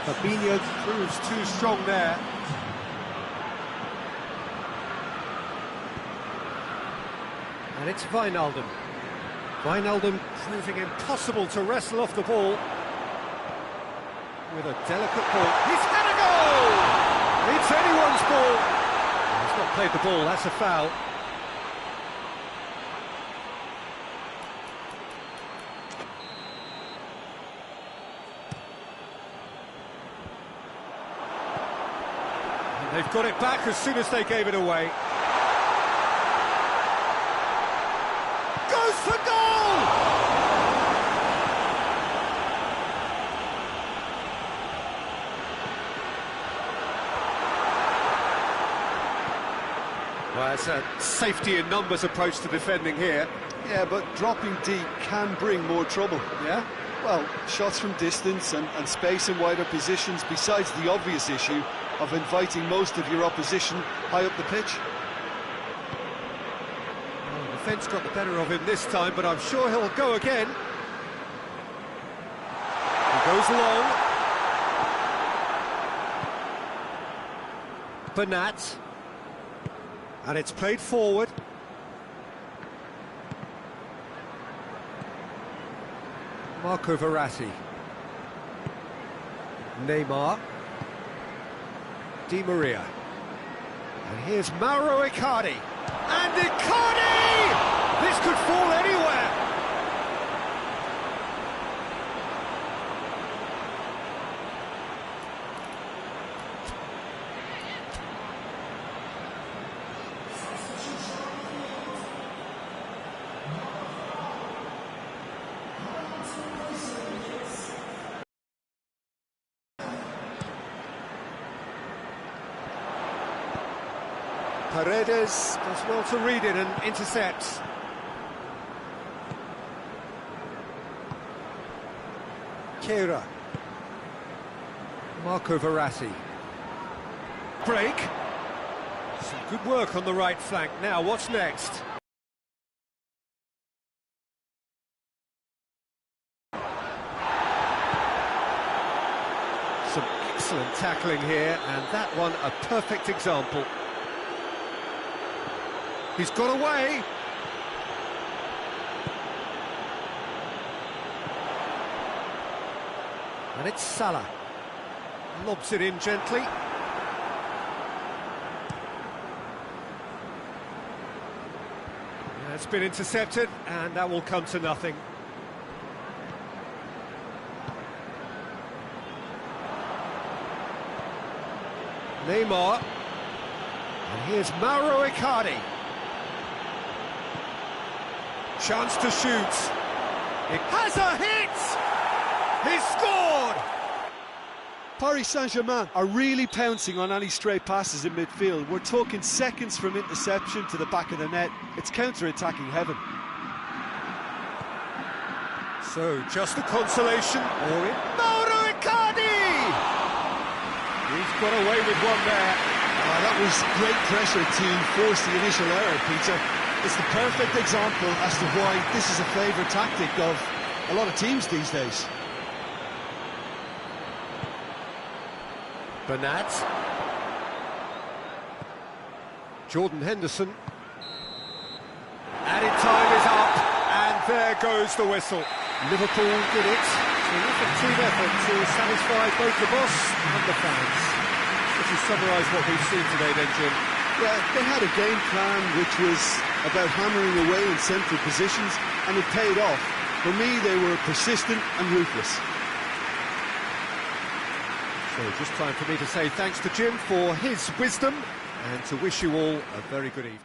Fabinho proves too strong there. And it's Wijnaldum. Wijnaldum proving impossible to wrestle off the ball. With a delicate ball. He's had a goal! It's anyone's ball. He's not played the ball, that's a foul. And they've got it back as soon as they gave it away. Goes for goal! Well, it's a safety in numbers approach to defending here. Yeah, but dropping deep can bring more trouble. Yeah? Well, shots from distance and space in wider positions, besides the obvious issue of inviting most of your opposition high up the pitch. Well, the defence got the better of him this time, but I'm sure he'll go again. He goes long. Bernat. And it's played forward. Marco Verratti. Neymar. Di Maria. And here's Mauro Icardi. And Icardi! This could fall anywhere. Paredes does well to read it and intercepts. Kehra. Marco Verratti. Break. Some good work on the right flank. Now, what's next? Some excellent tackling here, and that one a perfect example. He's got away. And it's Salah. Lobs it in gently. It's been intercepted, and that will come to nothing. Neymar. And here's Mauro Icardi. Chance to shoot. It has a hit! He's scored! Paris Saint-Germain are really pouncing on any stray passes in midfield. We're talking seconds from interception to the back of the net. It's counter-attacking heaven. So, just a consolation, or it... Mauro Icardi! He's got away with one there. That was great pressure to force the initial error, Peter. It's the perfect example as to why this is a favourite tactic of a lot of teams these days. Bernat. Jordan Henderson. Added time is up, and there goes the whistle. Liverpool did it. Terrific team effort to satisfy both the boss and the fans. Would you summarise what we've seen today then, Jim? Yeah, they had a game plan which was about hammering away in central positions, and it paid off. For me, they were persistent and ruthless. So just time for me to say thanks to Jim for his wisdom, and to wish you all a very good evening.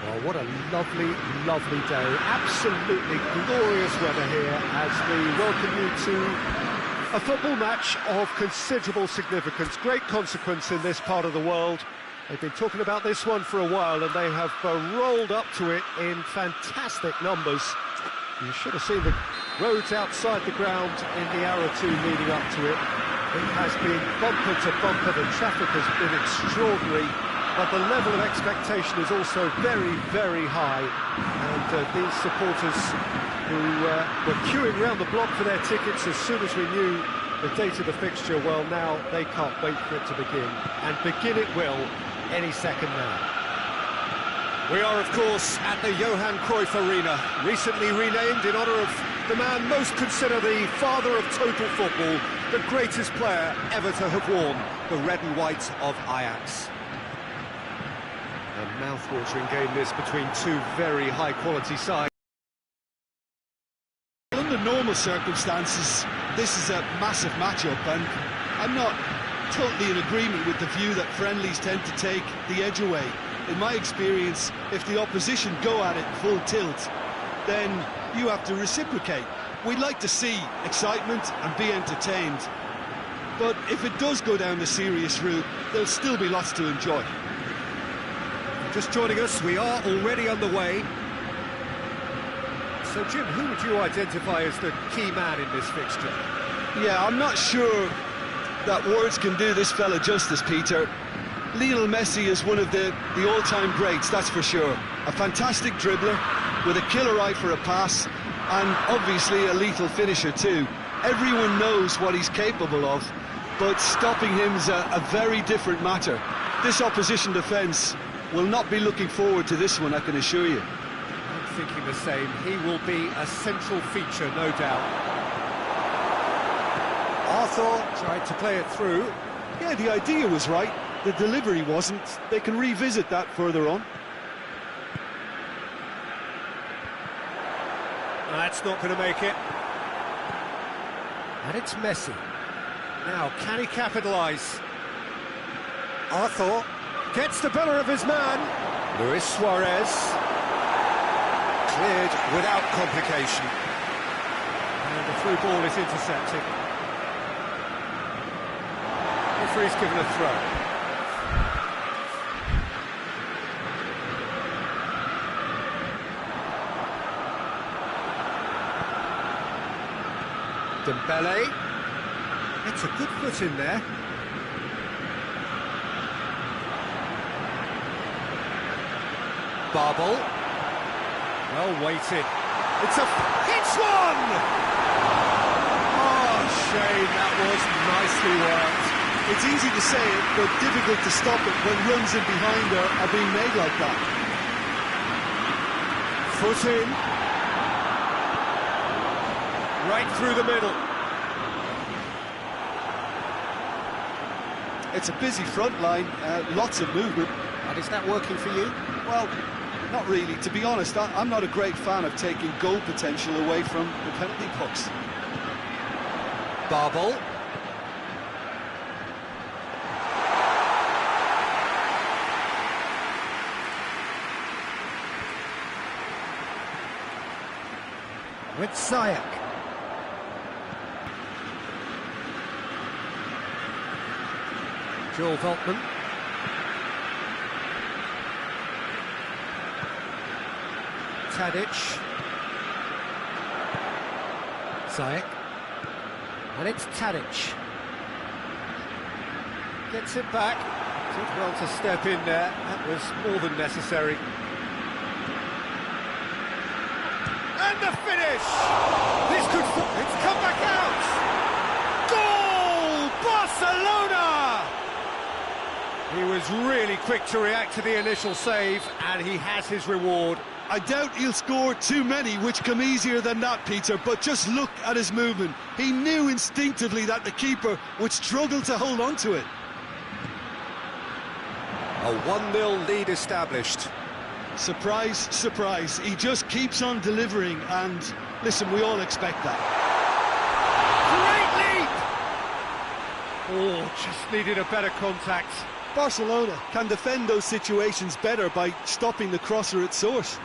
Well, what a lovely, lovely day. Absolutely glorious weather here as we welcome you to a football match of considerable significance. Great consequence in this part of the world. They've been talking about this one for a while and they have rolled up to it in fantastic numbers. You should have seen the roads outside the ground in the hour or two leading up to it. It has been bumper to bumper. The traffic has been extraordinary. But the level of expectation is also very, very high. And these supporters who were queuing around the block for their tickets as soon as we knew the date of the fixture, well, now they can't wait for it to begin. And begin it will any second now. We are, of course, at the Johan Cruyff Arena, recently renamed in honour of the man most considered the father of total football, the greatest player ever to have worn the red and white of Ajax. A mouth-watering game this between two very high-quality sides. Under normal circumstances, this is a massive match-up, and I'm not totally in agreement with the view that friendlies tend to take the edge away. In my experience, if the opposition go at it full tilt, then you have to reciprocate. We'd like to see excitement and be entertained, but if it does go down the serious route, there'll still be lots to enjoy. Just joining us, we are already underway. So, Jim, who would you identify as the key man in this fixture? Yeah, I'm not sure that words can do this fella justice, Peter. Lionel Messi is one of the all-time greats, that's for sure. A fantastic dribbler, with a killer eye for a pass, and obviously a lethal finisher too. Everyone knows what he's capable of, but stopping him is a very different matter. This opposition defence will not be looking forward to this one, I can assure you. I'm thinking the same. He will be a central feature, no doubt. Arthur tried to play it through. Yeah, the idea was right. The delivery wasn't. They can revisit that further on. That's not going to make it. And it's Messi. Now, can he capitalise? Arthur gets the better of his man. Luis Suarez. Cleared without complication. And the through ball is intercepted. Referee's given a throw. Dembele. It's a good foot in there. Barbel. Well weighted. It's one! Oh, shame, that was nicely worked. It's easy to say it, but difficult to stop it when runs in behind are being made like that. Foot in. Right through the middle. It's a busy front line, lots of movement. And is that working for you? Well, not really. To be honest, I'm not a great fan of taking goal potential away from the penalty box. Barbel. With Ziyech. Joel Veltman. Tadic. Ziyech. And it's Tadic. Gets it back. Did well to step in there. That was more than necessary. And the finish! This could... It's come back out! Goal! Barcelona! He was really quick to react to the initial save, and he has his reward. I doubt he'll score too many, which come easier than that, Peter, but just look at his movement. He knew instinctively that the keeper would struggle to hold on to it. A 1-0 lead established. Surprise, surprise. He just keeps on delivering, and listen, we all expect that. Great leap! Oh, just needed a better contact. Barcelona can defend those situations better by stopping the crosser at source.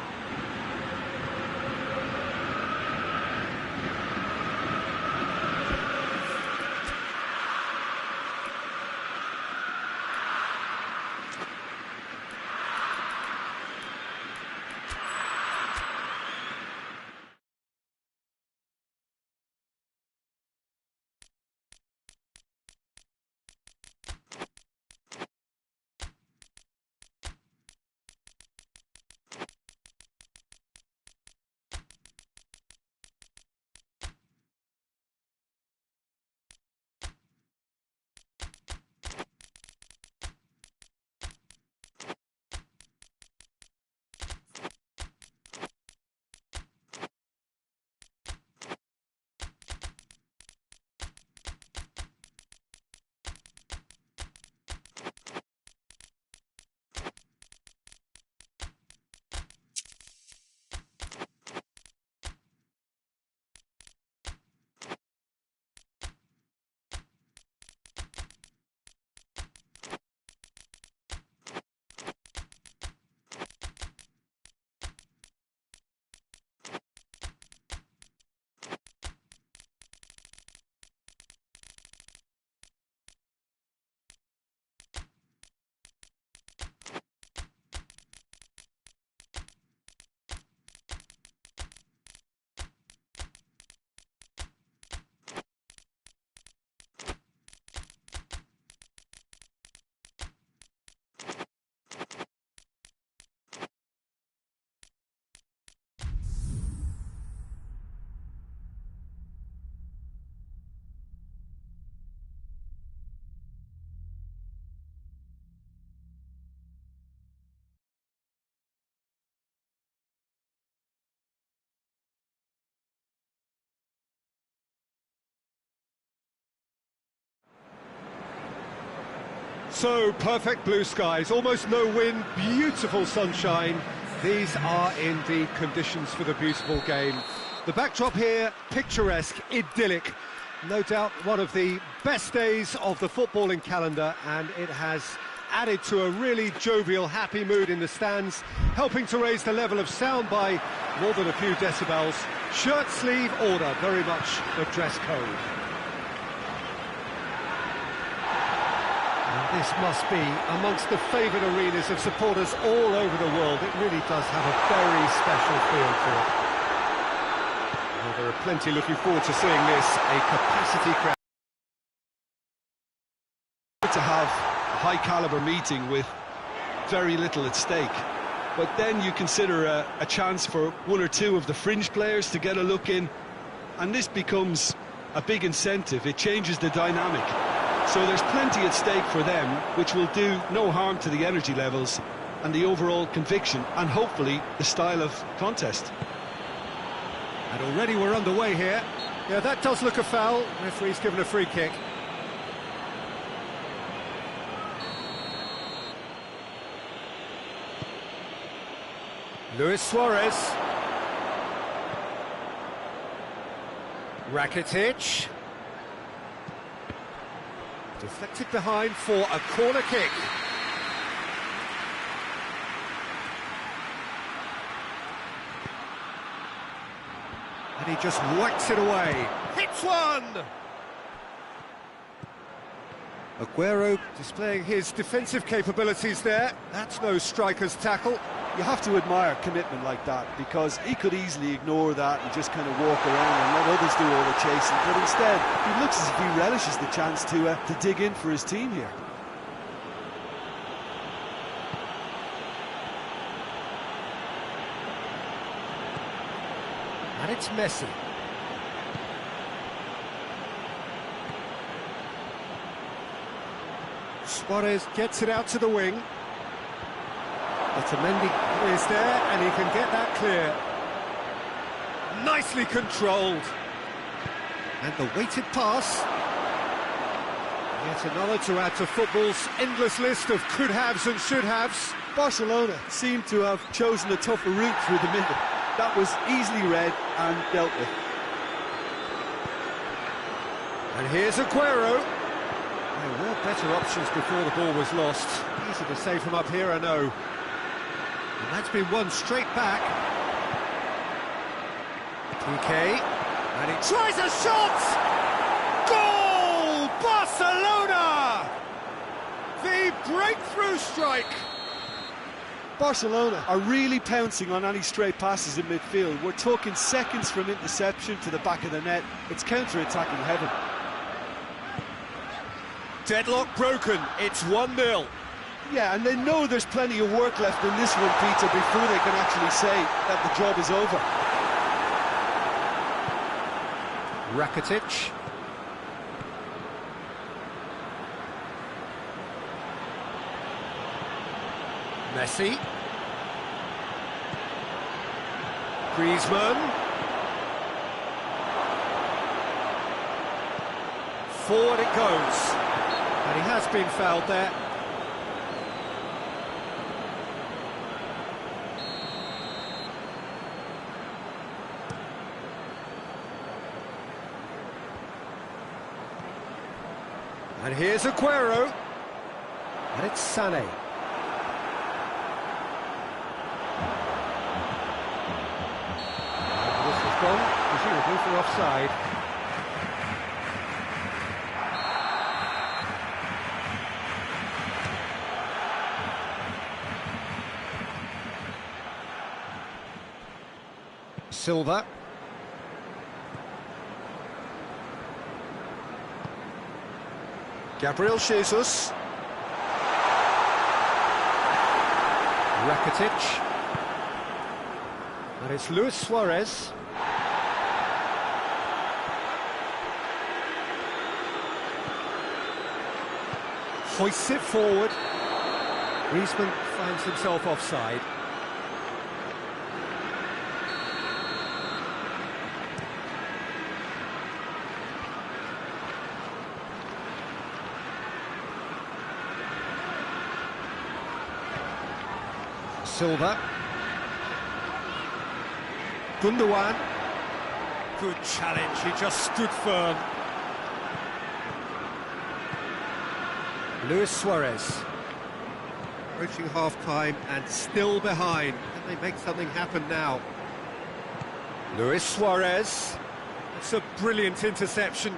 So, perfect blue skies, almost no wind, beautiful sunshine. These are indeed conditions for the beautiful game. The backdrop here, picturesque, idyllic. No doubt one of the best days of the footballing calendar, and it has added to a really jovial, happy mood in the stands, helping to raise the level of sound by more than a few decibels. Shirt sleeve order, very much the dress code. And this must be amongst the favoured arenas of supporters all over the world. It really does have a very special feel to it. Well, there are plenty looking forward to seeing this, a capacity crowd. To have a high-caliber meeting with very little at stake. But then you consider a chance for one or two of the fringe players to get a look in, and this becomes a big incentive. It changes the dynamic. So there's plenty at stake for them, which will do no harm to the energy levels and the overall conviction, and hopefully the style of contest. And already we're underway here. Yeah, that does look a foul. Referee's given a free kick. Luis Suarez. Rakitic. Deflected behind for a corner kick. And he just whacks it away. Hits one! Aguero displaying his defensive capabilities there. That's no striker's tackle. You have to admire commitment like that, because he could easily ignore that and just kind of walk around and let others do all the chasing, but instead he looks as if he relishes the chance to dig in for his team here. And it's Messi. Suarez gets it out to the wing. Otamendi is there, and he can get that clear. Nicely controlled. And the weighted pass. Yet another to add to football's endless list of could-haves and should-haves. Barcelona seem to have chosen a tougher route through the middle. That was easily read and dealt with. And here's Aguero. There were better options before the ball was lost. Easy to say from up here, I know. And that's been won straight back. PK, and he tries a shot! Goal! Barcelona! The breakthrough strike! Barcelona are really pouncing on any stray passes in midfield. We're talking seconds from interception to the back of the net. It's counter-attacking heaven. Deadlock broken, it's 1-0. Yeah, and they know there's plenty of work left in this one, Peter, before they can actually say that the job is over. Rakitic. Messi. Griezmann. Forward it goes. And he has been fouled there. And here's Aguero. And it's Sané. This has gone, presumably for offside. Silva. Gabriel Jesus. Rakitic. And it's Luis Suarez. Hoists it forward. Griezmann finds himself offside. Silva. Gundogan. Good challenge, he just stood firm. Luis Suarez. Approaching half-time and still behind. Can they make something happen now? Luis Suarez. It's a brilliant interception.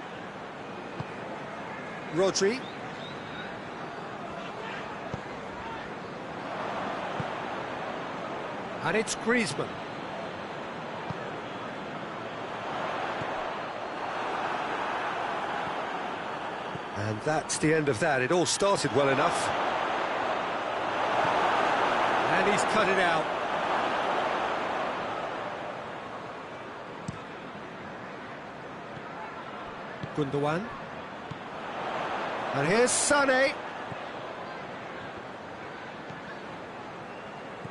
Rodri. And it's Griezmann. And that's the end of that. It all started well enough. And he's cut it out. Gundogan. And here's Sané.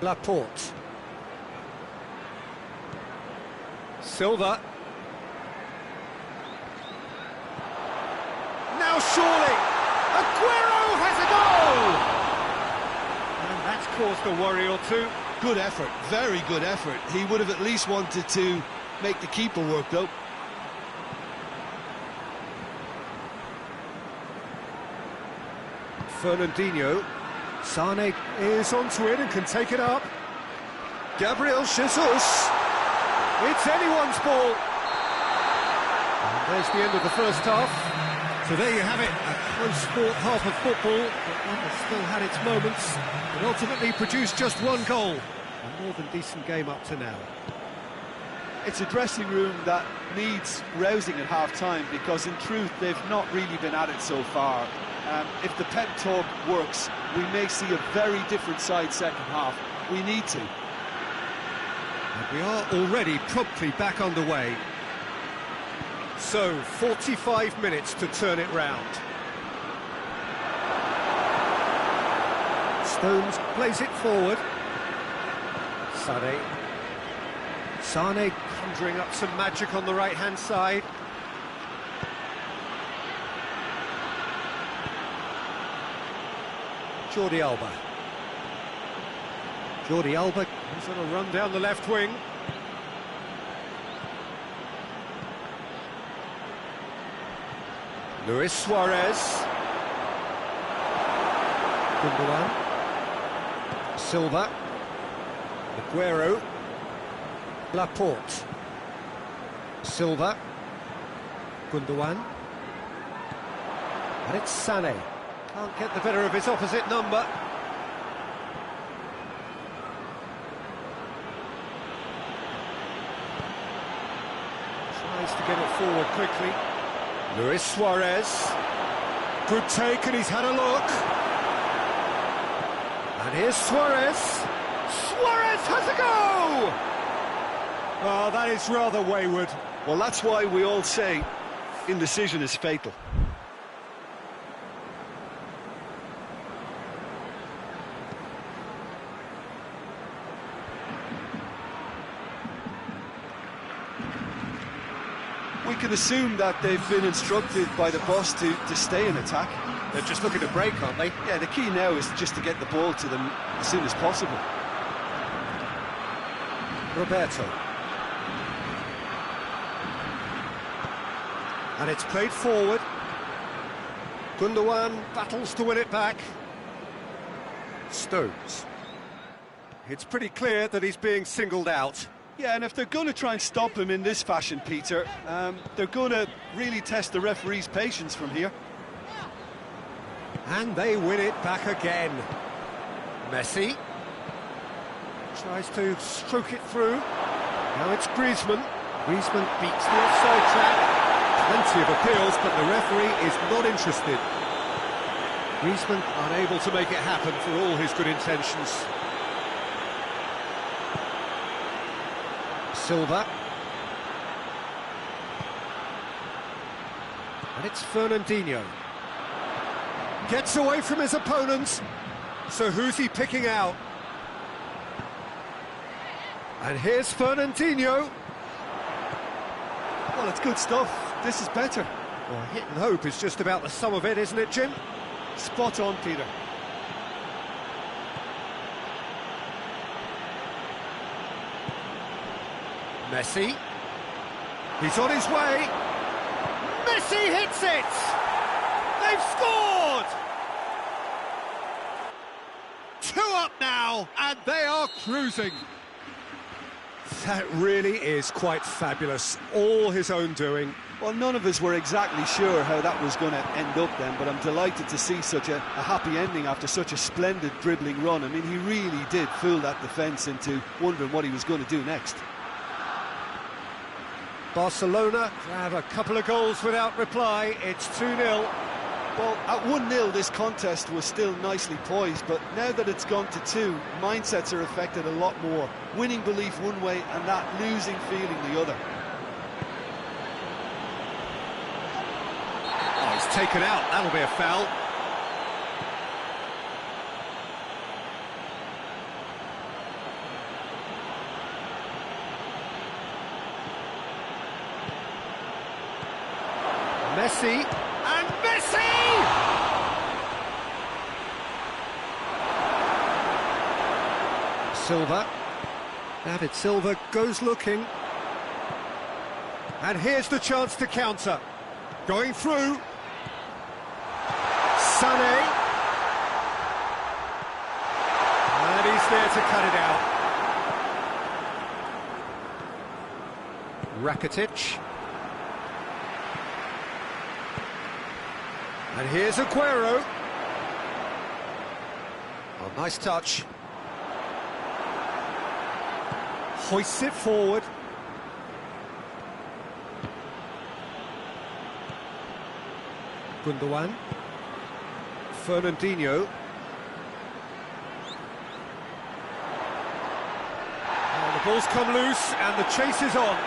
Laporte. Silva. Now surely, Aguero has a goal! And that's caused a worry or two. Good effort, very good effort. He would have at least wanted to make the keeper work, though. Fernandinho. Sané is onto it and can take it up. Gabriel Jesus. It's anyone's ball. And there's the end of the first half. So there you have it, a close-fought half of football, but one that still had its moments, and ultimately produced just one goal. A more than decent game up to now. It's a dressing room that needs rousing at half-time, because in truth they've not really been at it so far. If the pep talk works, we may see a very different side second half. We need to. And we are already promptly back underway. So, 45 minutes to turn it round. Stones plays it forward. Sané conjuring up some magic on the right-hand side. Jordi Alba. Jordi Alba is on a run down the left wing. Luis Suarez. Gundogan. Silva. Aguero. Laporte. Silva. Gundogan. And it's Sané. Can't get the better of his opposite number. Tries to get it forward quickly. Luis Suarez. Good take, and he's had a look. And here's Suarez. Suarez has a go! Oh, that is rather wayward. Well, that's why we all say indecision is fatal. We can assume that they've been instructed by the boss to stay in attack. They're just looking to break, aren't they? Yeah, the key now is just to get the ball to them as soon as possible. Roberto. And it's played forward. Gundogan battles to win it back. Stones. It's pretty clear that he's being singled out. Yeah, and if they're going to try and stop him in this fashion, Peter, they're going to really test the referee's patience from here. And they win it back again. Messi tries to stroke it through. Now it's Griezmann. Griezmann beats the offside trap. Plenty of appeals, but the referee is not interested. Griezmann unable to make it happen for all his good intentions. Silva. And it's Fernandinho. Gets away from his opponent. So who's he picking out? And here's Fernandinho. Well, it's good stuff. This is better. Well, hit and hope is just about the sum of it, isn't it, Jim? Spot on, Peter. Messi. He's on his way. Messi hits it! They've scored! 2 up now, and they are cruising. That really is quite fabulous. All his own doing. Well, none of us were exactly sure how that was going to end up then, but I'm delighted to see such a happy ending after such a splendid dribbling run. I mean, he really did fool that defence into wondering what he was going to do next. Barcelona have a couple of goals without reply. It's 2-0. Well, at 1-0 this contest was still nicely poised, but now that it's gone to 2, mindsets are affected a lot more. Winning belief one way and that losing feeling the other. Oh, he's taken out. That'll be a foul. Messi, and Messi! Silva. David Silva goes looking. And here's the chance to counter. Going through. Sané. And he's there to cut it out. Rakitic. And here's Aguero. Oh, nice touch. Hoists it forward. Gundogan. Fernandinho. Oh, the ball's come loose and the chase is on.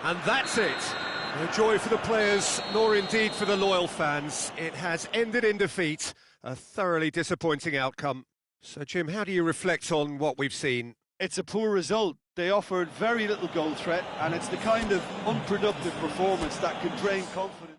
And that's it. No joy for the players, nor indeed for the loyal fans. It has ended in defeat. A thoroughly disappointing outcome. So, Jim, how do you reflect on what we've seen? It's a poor result. They offered very little goal threat, and it's the kind of unproductive performance that can drain confidence.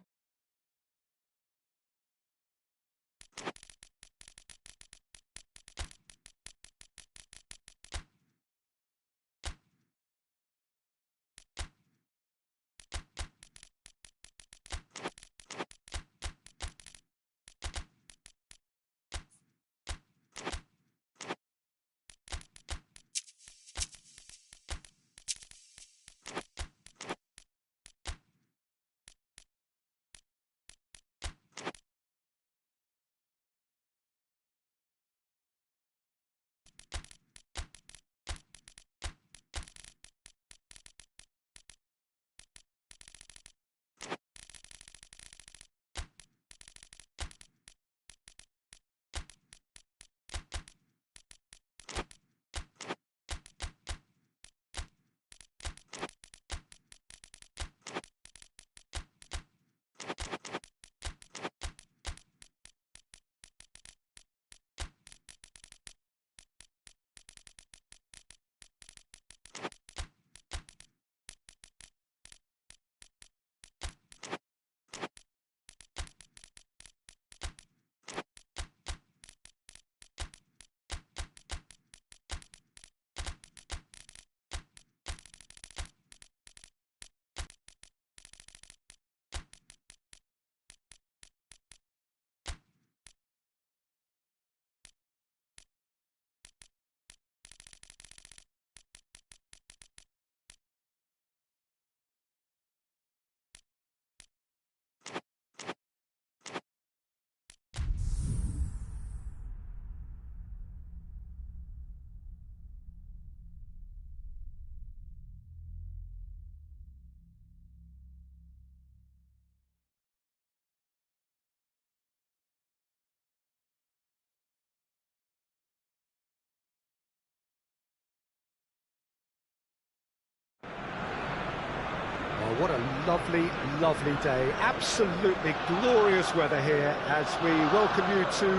What a lovely, lovely day. Absolutely glorious weather here as we welcome you to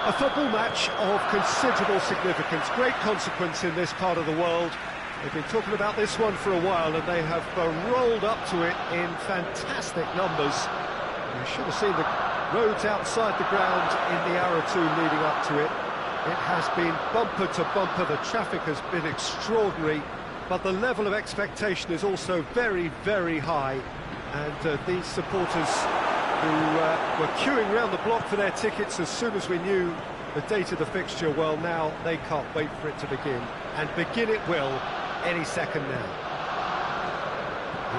a football match of considerable significance, great consequence in this part of the world. They've been talking about this one for a while and they have rolled up to it in fantastic numbers. You should have seen the roads outside the ground in the hour or two leading up to it. It has been bumper to bumper, the traffic has been extraordinary, but the level of expectation is also very, very high. And these supporters who were queuing around the block for their tickets as soon as we knew the date of the fixture, well, now they can't wait for it to begin. And begin it will any second now.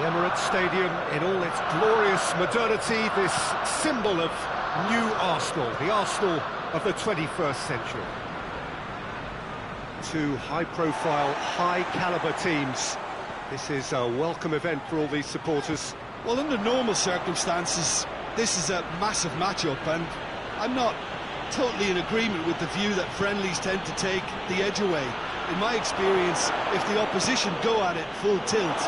The Emirates Stadium in all its glorious modernity, this symbol of new Arsenal, the Arsenal of the 21st century. Two high-profile, high-caliber teams. This is a welcome event for all these supporters. Well, under normal circumstances, this is a massive match-up, and I'm not totally in agreement with the view that friendlies tend to take the edge away. In my experience, if the opposition go at it full tilt,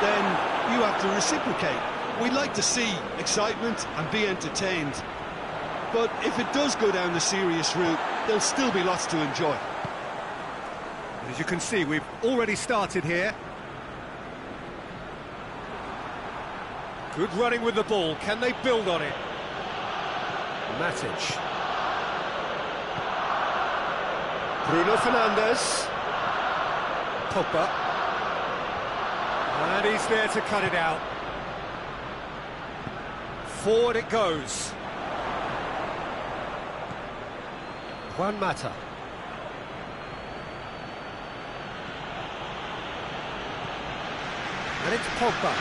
then you have to reciprocate. We'd like to see excitement and be entertained, but if it does go down the serious route, there'll still be lots to enjoy. As you can see, we've already started here. Good running with the ball. Can they build on it? Matic. Bruno Fernandes. Pogba. And he's there to cut it out. Forward it goes. Juan Mata. And it's Pogba.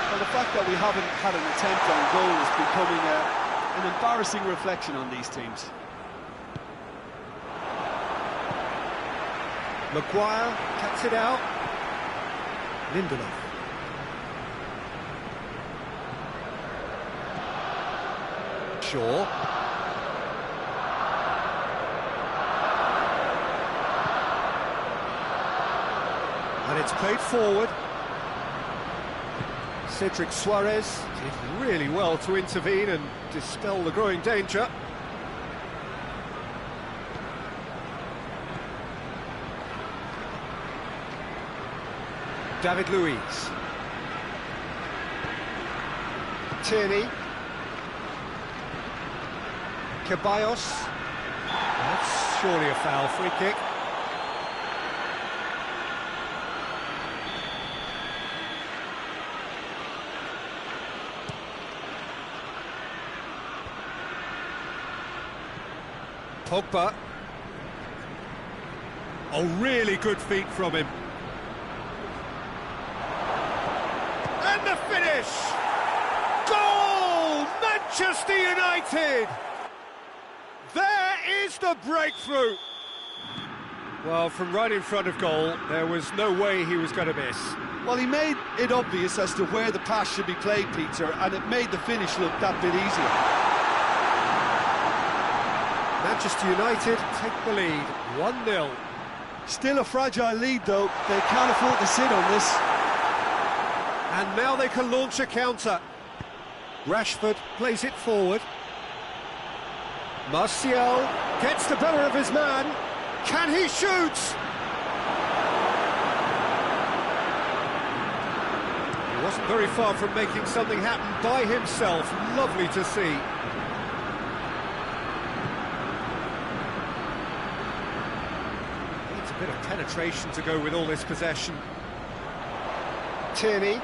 Well, the fact that we haven't had an attempt on goal is becoming an embarrassing reflection on these teams. Maguire cuts it out. Lindelof. Shaw. And it's played forward. Cedric Suarez did really well to intervene and dispel the growing danger. David Luiz. Tierney. Ceballos. That's surely a foul, free kick. Pogba. Oh, really good feet from him. And the finish! Goal! Manchester United! There is the breakthrough! Well, from right in front of goal, there was no way he was going to miss. Well, he made it obvious as to where the pass should be played, Peter, and it made the finish look that bit easier. Manchester United take the lead, 1-0. Still a fragile lead, though. They can't afford to sit on this. And now they can launch a counter. Rashford plays it forward. Martial gets the better of his man. Can he shoot? He wasn't very far from making something happen by himself. Lovely to see. Needs a bit of penetration to go with all this possession. Tierney.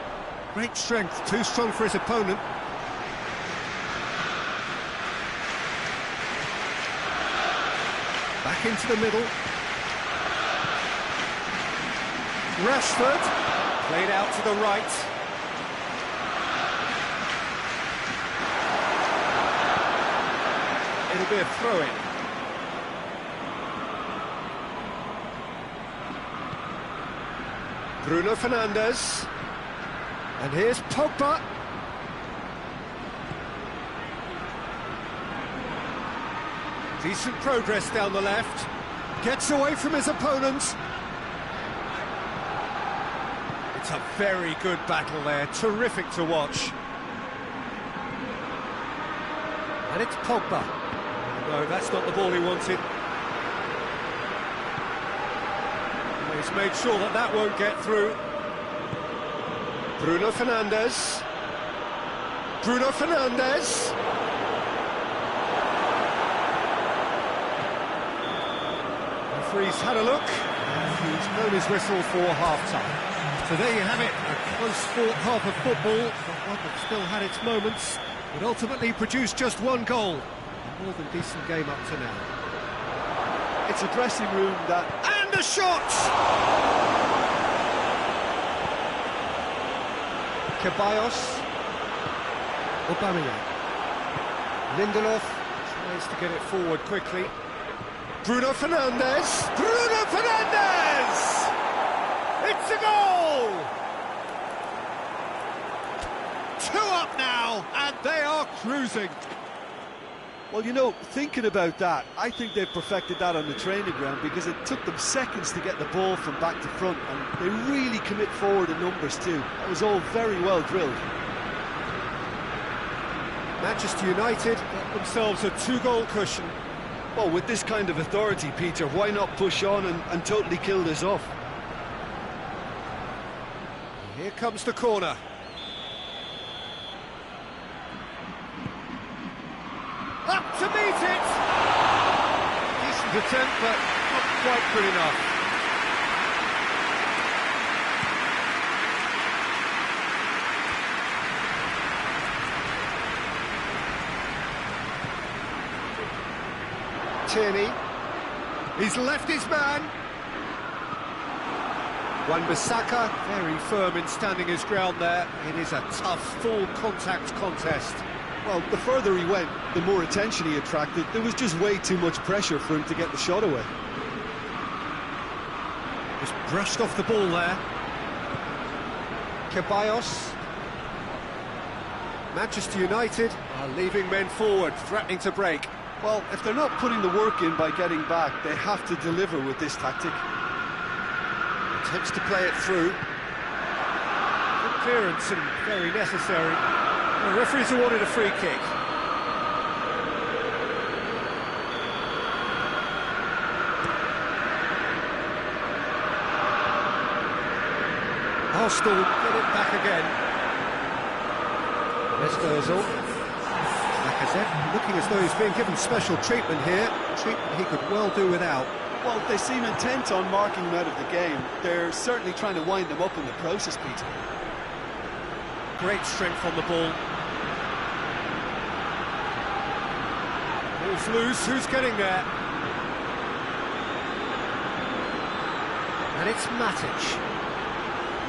Great strength, too strong for his opponent. Back into the middle. Rashford, played out to the right. It'll be a throw-in. Bruno Fernandes. And here's Pogba. Decent progress down the left. Gets away from his opponent. It's a very good battle there, terrific to watch. And it's Pogba. No, that's not the ball he wanted. He's made sure that that won't get through. Bruno Fernandes. Bruno Fernandes. Referee's had a look, and he's blown his whistle for half-time. So there you have it, a close-fought half of football, but one that still had its moments. It ultimately produced just one goal. A more than decent game up to now. It's a dressing room that... And a shot! Ceballos. Aubameyang. Lindelof tries to get it forward quickly. Bruno Fernandes! Bruno Fernandes! It's a goal! 2 up now, and they are cruising. Well, you know, thinking about that, I think they've perfected that on the training ground because it took them seconds to get the ball from back to front, and they really commit forward in numbers too. That was all very well drilled. Manchester United got themselves a 2-goal cushion. Well, with this kind of authority, Peter, why not push on and totally kill this off? Here comes the corner. Up to meet it! Decent attempt, but not quite good enough. Tierney. He's left his man. Wan-Bissaka, very firm in standing his ground there. It is a tough, full-contact contest. Well, the further he went, the more attention he attracted. There was just way too much pressure for him to get the shot away. Just brushed off the ball there. Ceballos. Manchester United are leaving men forward, threatening to break. Well, if they're not putting the work in by getting back, they have to deliver with this tactic. Attempts to play it through. Good clearance and very necessary. The referee's awarded a free kick. Arsenal get it back again. Psgod1111. Lacazette looking as though he's being given special treatment here. Treatment he could well do without. Well, they seem intent on marking him out of the game. They're certainly trying to wind him up in the process, Peter. Great strength on the ball. Ball's loose, who's getting there? And it's Matic.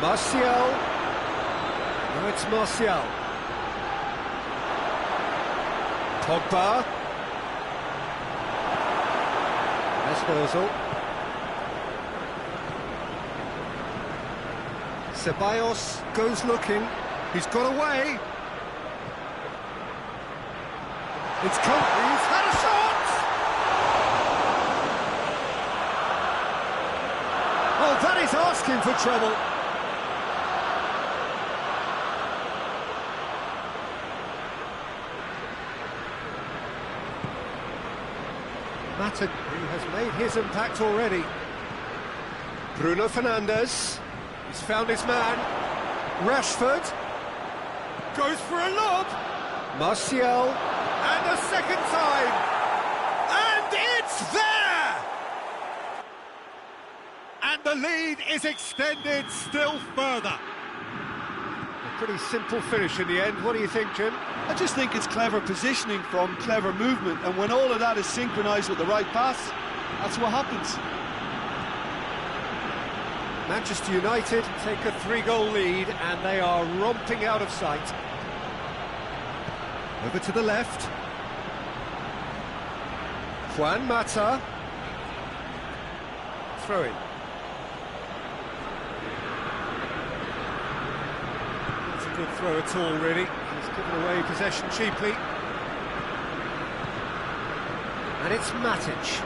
Martial. No, it's Martial. Pogba. Ozil. Ceballos goes looking. He's got away. It's come. He's had a shot. Oh, that is asking for trouble. Matic, who has made his impact already. Bruno Fernandes. He's found his man. Rashford. Goes for a lob. Martial. And a second time. And it's there! And the lead is extended still further. A pretty simple finish in the end. What do you think, Jim? I just think it's clever positioning from clever movement, and when all of that is synchronised with the right pass, that's what happens. Manchester United take a 3-goal lead, and they are romping out of sight. Over to the left. Juan Mata. Throw in. good throw at all, really. He's given away possession cheaply. And it's Matic.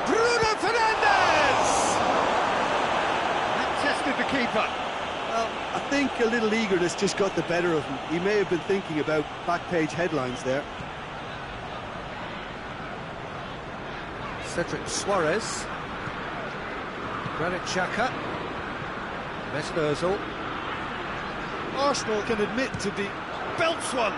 Bruno Fernandes! That tested the keeper. Well, I think a little eagerness just got the better of him. He may have been thinking about back-page headlines there. Cedric Suarez. Granit Xhaka. Mesut Ozil. Arsenal can admit to be belts one.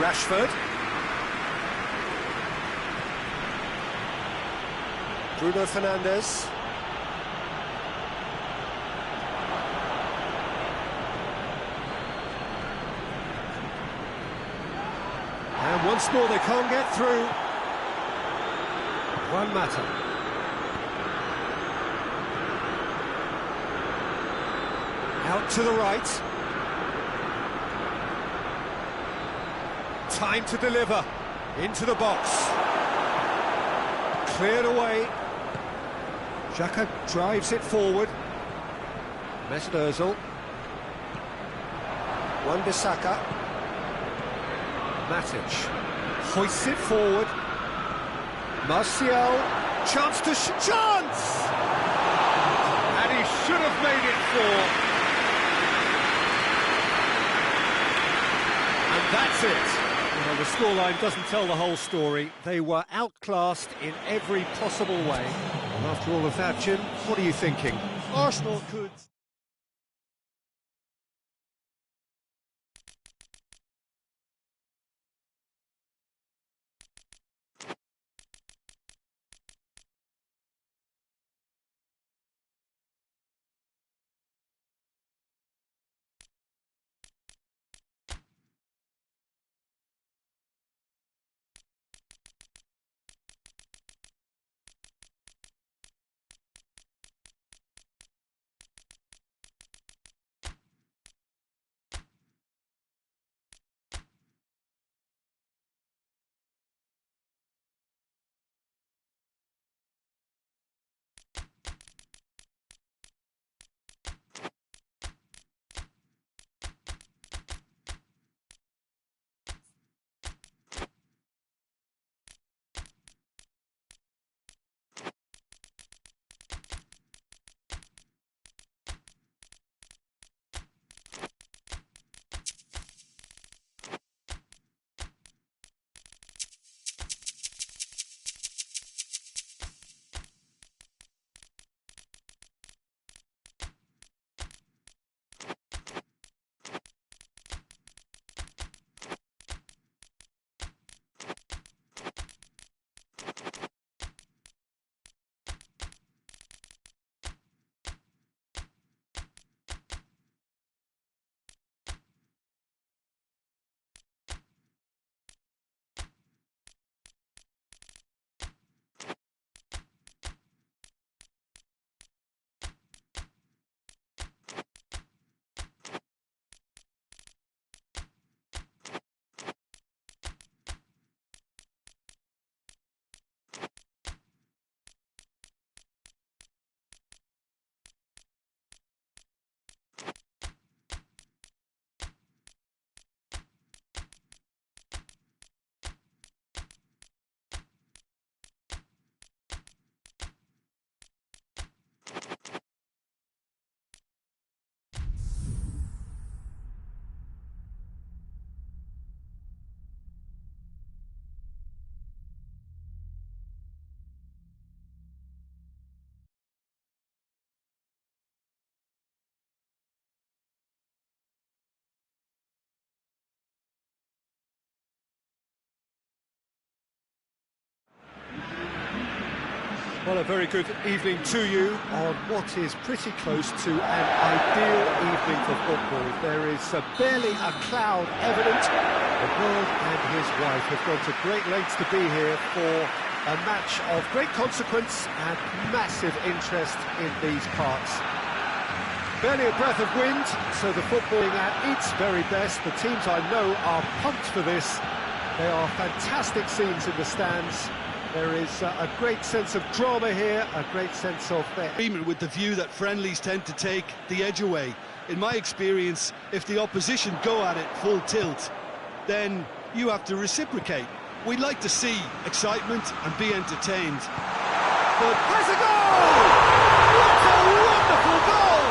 Rashford. Bruno Fernandes. And once more they can't get through. Juan Mata. Out to the right. Time to deliver. Into the box. Cleared away. Xhaka drives it forward. Mesut Ozil. Wan-Bissaka. Matic hoists it forward. Martial, chance to chance! And he should have made it 4. And that's it. Well, the scoreline doesn't tell the whole story. They were outclassed in every possible way. And after all of that, Jim, what are you thinking? Arsenal could... Well, a very good evening to you on what is pretty close to an ideal evening for football. There is barely a cloud evident. The world and his wife have gone to great lengths to be here for a match of great consequence and massive interest in these parts. Barely a breath of wind, so the footballing at its very best. The teams I know are pumped for this. They are fantastic scenes in the stands. There is a great sense of drama here, a great sense of agreement with the view that friendlies tend to take the edge away. In my experience, if the opposition go at it full tilt, then you have to reciprocate. We'd like to see excitement and be entertained. But has a goal! What a wonderful goal!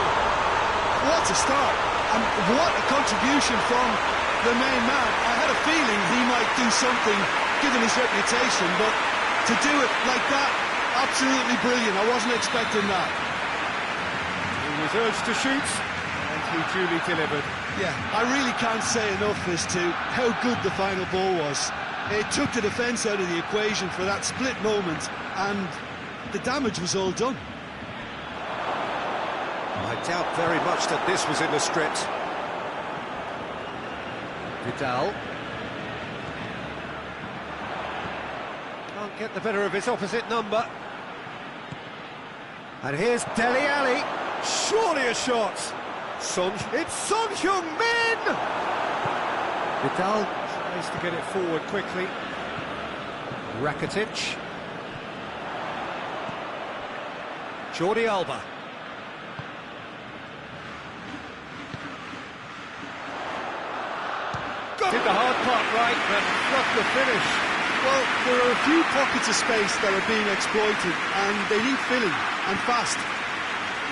What a start, and what a contribution from the main man. I had a feeling he might do something, given his reputation, but to do it like that, absolutely brilliant. I wasn't expecting that. He was urged to shoot, and he duly delivered. Yeah, I really can't say enough as to how good the final ball was. It took the defence out of the equation for that split moment, and the damage was all done. I doubt very much that this was in the script. Vidal. Can't get the better of his opposite number. And here's Dele Alli. Surely a shot. It's Son Heung-min! Vidal tries to get it forward quickly. Rakitic. Jordi Alba. Did the hard part right, but not the finish. Well, there are a few pockets of space that are being exploited, and they need filling, and fast.